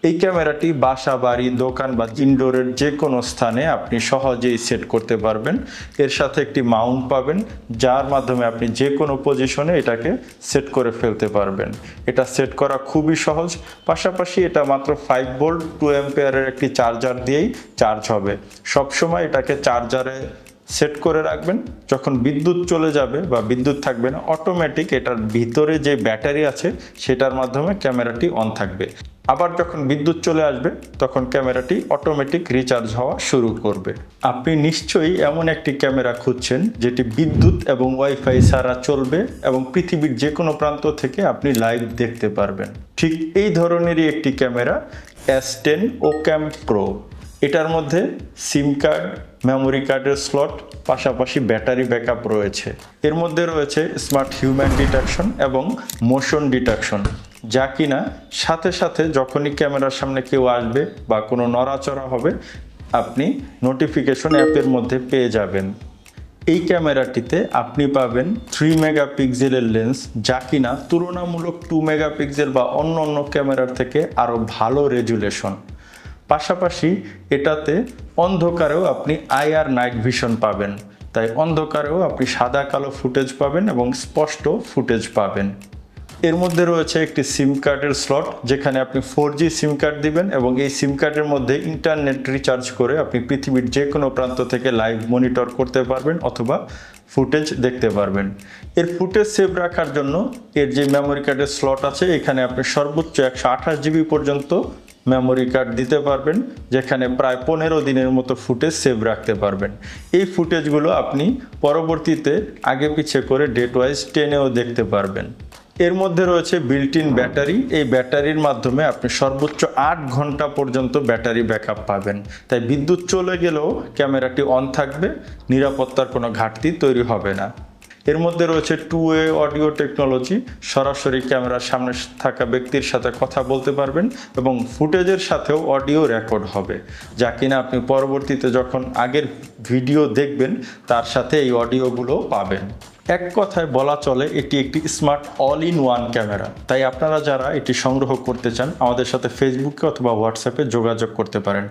এই ক্যামেরাটি বাসা বাড়ি দোকান বা ইনডোরের যে কোনো স্থানে আপনি সহজেই সেট করতে পারবেন। এর সাথে একটি মাউন্ট পাবেন যার মাধ্যমে আপনি যে কোনো পজিশনে এটাকে সেট করে ফেলতে পারবেন। এটা সেট করা খুবই সহজ, পাশাপাশি এটা মাত্র 5 ভোল্ট 2 অ্যাম্পিয়ারের একটি চার্জার দিয়েই চার্জ হবে। সবসময় এটাকে চার্জারে সেট করে রাখবেন, যখন বিদ্যুৎ চলে যাবে বা বিদ্যুৎ থাকবে না অটোমেটিক এটার ভিতরে যে ব্যাটারি আছে সেটার মাধ্যমে ক্যামেরাটি অন থাকবে। আবার যখন বিদ্যুৎ চলে আসবে তখন ক্যামেরাটি অটোমেটিক রিচার্জ হওয়া শুরু করবে। আপনি নিশ্চয়ই এমন একটি ক্যামেরা খুঁজছেন যেটি বিদ্যুৎ এবং ওয়াইফাই ছাড়া চলবে এবং পৃথিবীর যে কোনো প্রান্ত থেকে আপনি লাইভ দেখতে পারবেন। ঠিক এই ধরনেরই একটি ক্যামেরা S10 OCam Pro। এটার মধ্যে সিম কার্ড, মেমোরি কার্ডের স্লট, পাশাপাশি ব্যাটারি ব্যাকআপ রয়েছে। এর মধ্যে রয়েছে স্মার্ট হিউম্যান ডিটেকশন এবং মোশন ডিটেকশন, যা কিনা সাথে সাথে যখনই ক্যামেরার সামনে কেউ আসবে বা কোনো নড়াচড়া হবে আপনি নোটিফিকেশন অ্যাপের মধ্যে পেয়ে যাবেন। এই ক্যামেরাটিতে আপনি পাবেন 3 মেগাপিক্সেলের লেন্স, যা কিনা তুলনামূলক 2 মেগাপিক্সেল বা অন্য ক্যামেরার থেকে আরও ভালো রেজুলেশন। পাশাপাশি এটাতে অন্ধকারেও আপনি আইআর নাইট ভিশন পাবেন, তাই অন্ধকারেও আপনি সাদা কালো ফুটেজ পাবেন এবং স্পষ্ট ফুটেজ পাবেন। এর মধ্যে রয়েছে একটি সিম কার্ডের স্লট, যেখানে আপনি 4G সিম কার্ড দিবেন এবং এই সিম কার্ডের মধ্যে ইন্টারনেট রিচার্জ করে আপনি পৃথিবীর যে কোনো প্রান্ত থেকে লাইভ মনিটর করতে পারবেন অথবা ফুটেজ দেখতে পারবেন। এর ফুটেজ সেভ রাখার জন্য এর যে মেমোরি কার্ডের স্লট আছে এখানে আপনি সর্বোচ্চ 128 GB পর্যন্ত মেমোরি কার্ড দিতে পারবেন, যেখানে প্রায় 15 দিনের মতো ফুটেজ সেভ রাখতে পারবেন। এই ফুটেজগুলো আপনি পরবর্তীতে আগে পিছে করে ডেট ওয়াইজ টেনেও দেখতে পারবেন। এর মধ্যে রয়েছে বিল্ট ইন ব্যাটারি। এই ব্যাটারির মাধ্যমে আপনি সর্বোচ্চ 8 ঘন্টা পর্যন্ত ব্যাটারি ব্যাকআপ পাবেন, তাই বিদ্যুৎ চলে গেলেও ক্যামেরাটি অন থাকবে, নিরাপত্তার কোনো ঘাটতি তৈরি হবে না। এর মধ্যে রয়েছে 2-way অডিও টেকনোলজি, সরাসরি ক্যামেরার সামনে থাকা ব্যক্তির সাথে কথা বলতে পারবেন এবং ফুটেজের সাথেও অডিও রেকর্ড হবে, যা কিনা আপনি পরবর্তীতে যখন আগের ভিডিও দেখবেন তার সাথে এই অডিওগুলো পাবেন। এক কথায় বলা চলে এটি একটি smart all in one camera. তাই আপনারা যারা এটি সংগ্রহ করতে চান আমাদের সাথে ফেসবুকে অথবা হোয়াটসঅ্যাপে যোগাযোগ করতে পারেন।